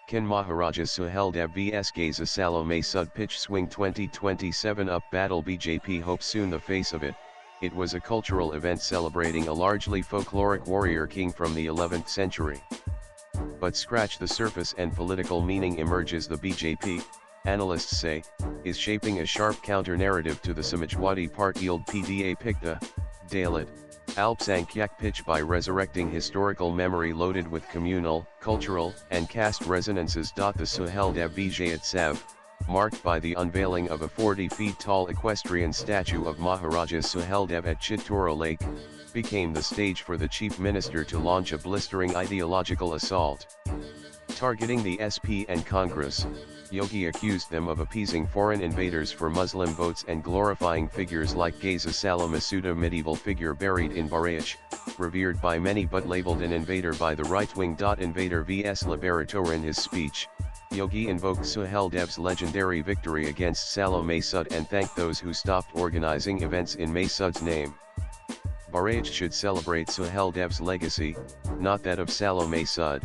Can Maharaja Suheldev vs Gazi Salar Masud pitch swing 2027 up battle? BJP hopes soon the face of it. It was a cultural event celebrating a largely folkloric warrior king from the 11th century. But scratch the surface and political meaning emerges. The BJP, analysts say, is shaping a sharp counter-narrative to the Samajwadi Party PDA Pikta, Dalit, Alpsankhyak pitch by resurrecting historical memory loaded with communal, cultural, and caste resonances. The Suheldev Vijay Utsav, marked by the unveiling of a 40 feet tall equestrian statue of Maharaja Suheldev at Chittora Lake, became the stage for the Chief Minister to launch a blistering ideological assault. Targeting the SP and Congress, Yogi accused them of appeasing foreign invaders for Muslim votes and glorifying figures like Gazi Salar Masud, a medieval figure buried in Barayach, revered by many but labeled an invader by the right-wing. Invader vs Liberator. In his speech, Yogi invoked Suheldev's legendary victory against Salar Masud and thanked those who stopped organizing events in Masud's name. Barayach should celebrate Suheldev's legacy, not that of Salar Masud.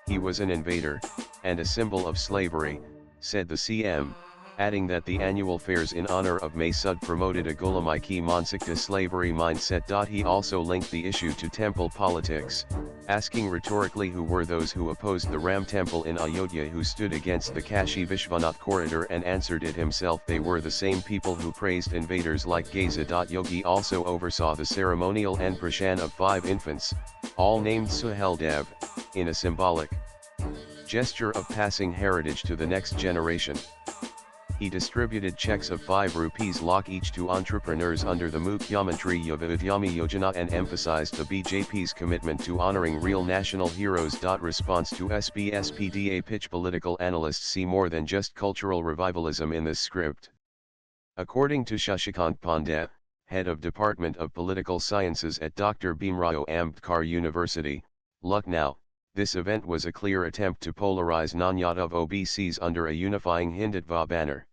He was an invader, and a symbol of slavery, said the CM, adding that the annual fairs in honor of Masud promoted a Gulamaiki Mansikta slavery mindset. He also linked the issue to temple politics, asking rhetorically who were those who opposed the Ram temple in Ayodhya who stood against the Kashi Vishwanath corridor, and answered it himself: they were the same people who praised invaders like Gazi. Yogi also oversaw the ceremonial enprashan of 5 infants, all named Suheldev, in a symbolic gesture of passing heritage to the next generation. He distributed checks of 5 rupees lakh each to entrepreneurs under the Mukhyamantri Yuva Udyami Yojana and emphasized the BJP's commitment to honoring real national heroes. Response to SBSPDA pitch. Political analysts see more than just cultural revivalism in this script. According to Shashikant Pandey, head of Department of Political Sciences at Dr. Bhimrao Ambedkar University, Lucknow, this event was a clear attempt to polarize non-Yadav OBCs under a unifying Hindutva banner.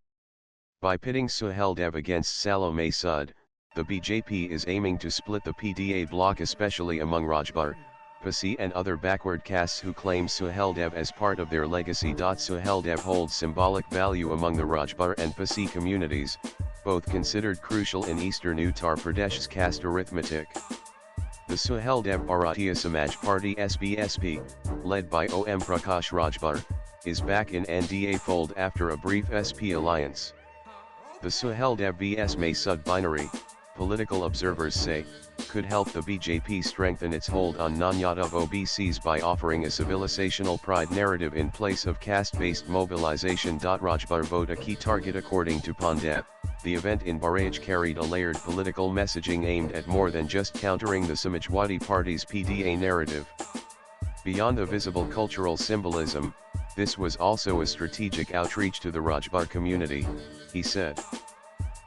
By pitting Suheldev against Salar Masud, the BJP is aiming to split the PDA bloc, especially among Rajbar, Pasi and other backward castes who claim Suheldev as part of their legacy. Suheldev holds symbolic value among the Rajbar and Pasi communities, both considered crucial in eastern Uttar Pradesh's caste arithmetic. The Suheldev Bharatiya Samaj Party (SBSP), led by Om Prakash Rajbar, is back in NDA fold after a brief SP alliance. The Suheldev vs Masud binary, political observers say, could help the BJP strengthen its hold on non-Yadav OBCs by offering a civilizational pride narrative in place of caste-based mobilization. Rajbar vote a key target. According to Pandey, the event in Barayach carried a layered political messaging aimed at more than just countering the Samajwadi Party's PDA narrative. Beyond the visible cultural symbolism, this was also a strategic outreach to the Rajbar community, he said.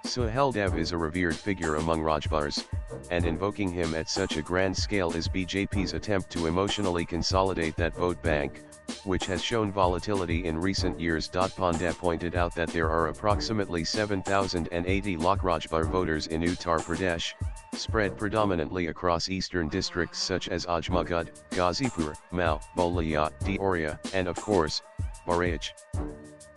Suheldev is a revered figure among Rajbars, and invoking him at such a grand scale is BJP's attempt to emotionally consolidate that vote bank, which has shown volatility in recent years. Pandey pointed out that there are approximately 7,080 lakh Rajbar voters in Uttar Pradesh, spread predominantly across eastern districts such as Ajmagad, Ghazipur, Mao, Bolia, Deoria, and of course, Barayach.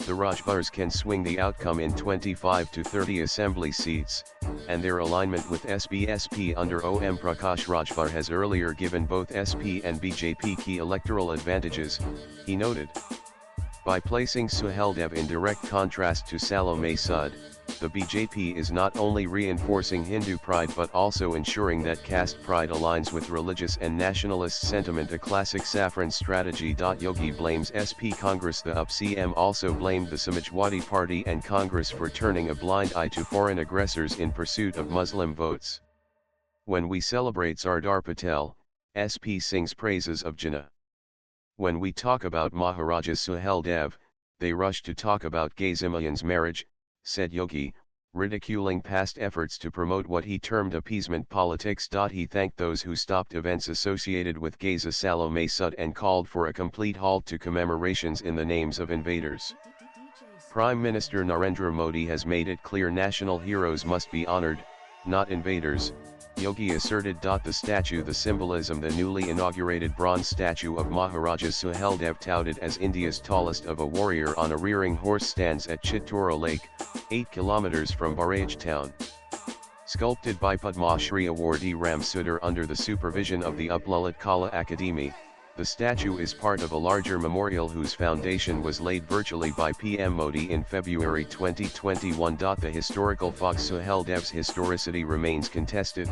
The Rajbars can swing the outcome in 25 to 30 assembly seats, and their alignment with SBSP under Om Prakash Rajbar has earlier given both SP and BJP key electoral advantages, he noted. By placing Suheldev in direct contrast to Salar Masud, the BJP is not only reinforcing Hindu pride but also ensuring that caste pride aligns with religious and nationalist sentiment, a classic saffron strategy. Yogi blames SP Congress. The UP CM also blamed the Samajwadi Party and Congress for turning a blind eye to foreign aggressors in pursuit of Muslim votes. When we celebrate Sardar Patel, SP sings praises of Jinnah. When we talk about Maharaja Suheldev, they rush to talk about Gazimayan's marriage, said Yogi, ridiculing past efforts to promote what he termed appeasement politics. He thanked those who stopped events associated with Gazi Salar Masud and called for a complete halt to commemorations in the names of invaders. Prime Minister Narendra Modi has made it clear national heroes must be honored, not invaders, Yogi asserted. The statue, the symbolism, the newly inaugurated bronze statue of Maharaja Suheldev, touted as India's tallest of a warrior on a rearing horse, stands at Chittora Lake, 8 kilometers from Baraj town. Sculpted by Padma Shri awardee Ram Sudar under the supervision of the Uplulit Kala Academy, the statue is part of a larger memorial whose foundation was laid virtually by PM Modi in February 2021. The historical fox Suheldev's historicity remains contested.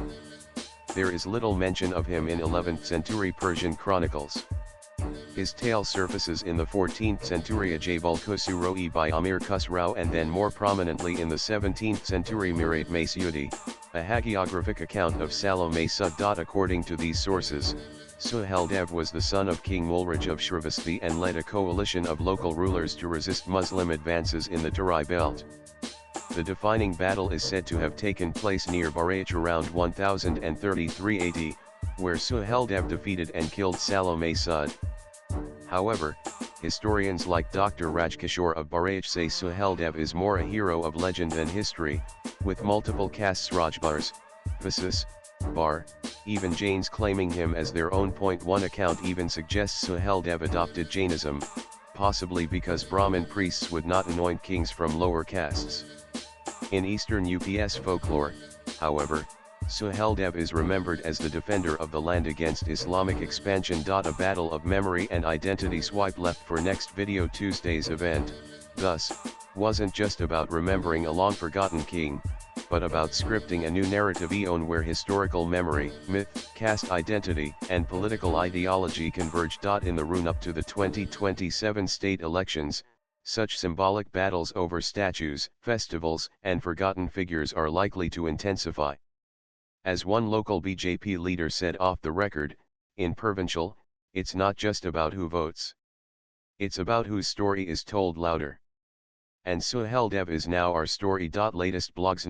There is little mention of him in 11th century Persian chronicles. His tale surfaces in the 14th century Ajabul Khusroi by Amir Khusrau, and then more prominently in the 17th century Mirat Masudi, a hagiographic account of Salar Masud. According to these sources, Suheldev was the son of King Mulraj of Shrivasti and led a coalition of local rulers to resist Muslim advances in the Tarai belt. The defining battle is said to have taken place near Baraj around 1033 AD, where Suheldev defeated and killed Salar Masud. However, historians like Dr. Rajkishore of Baraj say Suheldev is more a hero of legend than history, with multiple castes Rajbars, Vasis, Bar, even Jains claiming him as their own. One account even suggests Suheldev adopted Jainism, possibly because Brahmin priests would not anoint kings from lower castes. In Eastern UP's folklore, however, Suheldev is remembered as the defender of the land against Islamic expansion. A battle of memory and identity. Swipe left for next video. Tuesday's event, thus, wasn't just about remembering a long-forgotten king, but about scripting a new narrative eon where historical memory, myth, caste identity, and political ideology converge. In the run-up to the 2027 state elections, such symbolic battles over statues, festivals, and forgotten figures are likely to intensify. As one local BJP leader said off the record, in provincial, it's not just about who votes. It's about whose story is told louder. And Suheldev is now our story. Latest blogs.